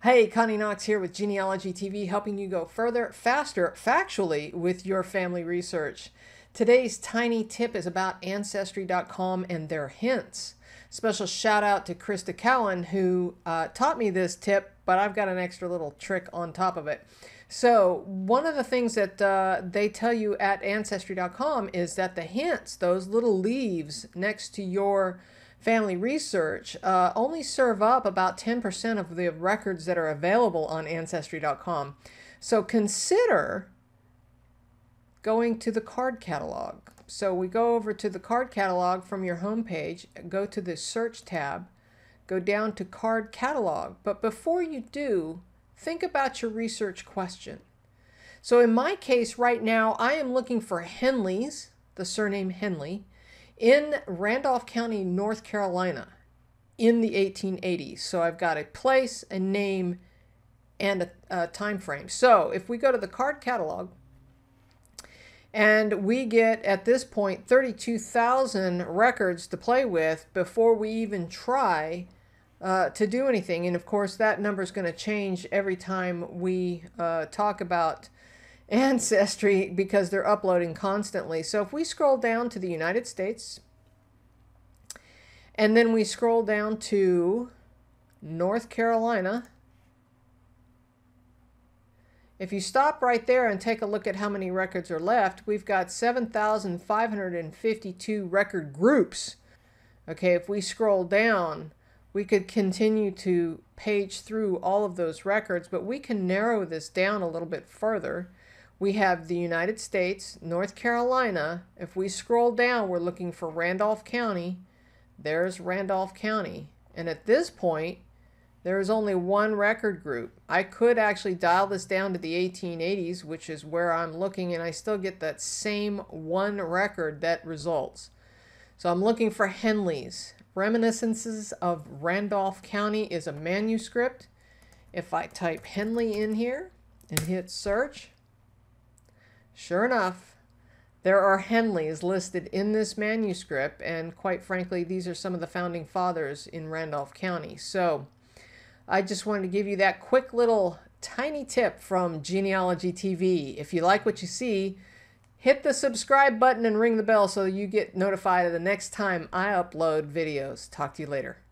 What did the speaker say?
Hey, Connie Knox here with Genealogy TV, helping you go further, faster, factually with your family research. Today's tiny tip is about Ancestry.com and their hints. Special shout out to Krista Cowan who taught me this tip, but I've got an extra little trick on top of it. So one of the things that they tell you at Ancestry.com is that the hints, those little leaves next to your family research, only serve up about 10% of the records that are available on Ancestry.com. So consider going to the card catalog. So we go over to the card catalog from your home page, go to the search tab, go down to card catalog. But before you do, think about your research question. So in my case right now, I am looking for Henleys, the surname Henley, in Randolph County, North Carolina in the 1880s. So I've got a place, a name, and a time frame. So if we go to the card catalog, and we get, at this point, 32,000 records to play with before we even try to do anything. And of course, that number is going to change every time we talk about Ancestry because they're uploading constantly. So if we scroll down to the United States, and then we scroll down to North Carolina, if you stop right there and take a look at how many records are left, we've got 7,552 record groups. Okay, if we scroll down, we could continue to page through all of those records, but we can narrow this down a little bit further. We have the United States, North Carolina. If we scroll down, we're looking for Randolph County. There's Randolph County. And at this point, there is only one record group. I could actually dial this down to the 1880s, which is where I'm looking, and I still get that same one record that results. So I'm looking for Henleys. Reminiscences of Randolph County is a manuscript. If I type Henley in here and hit search, sure enough, there are Henleys listed in this manuscript, and quite frankly, these are some of the founding fathers in Randolph County. So I just wanted to give you that quick little tiny tip from Genealogy TV. If you like what you see, hit the subscribe button and ring the bell so you get notified of the next time I upload videos. Talk to you later.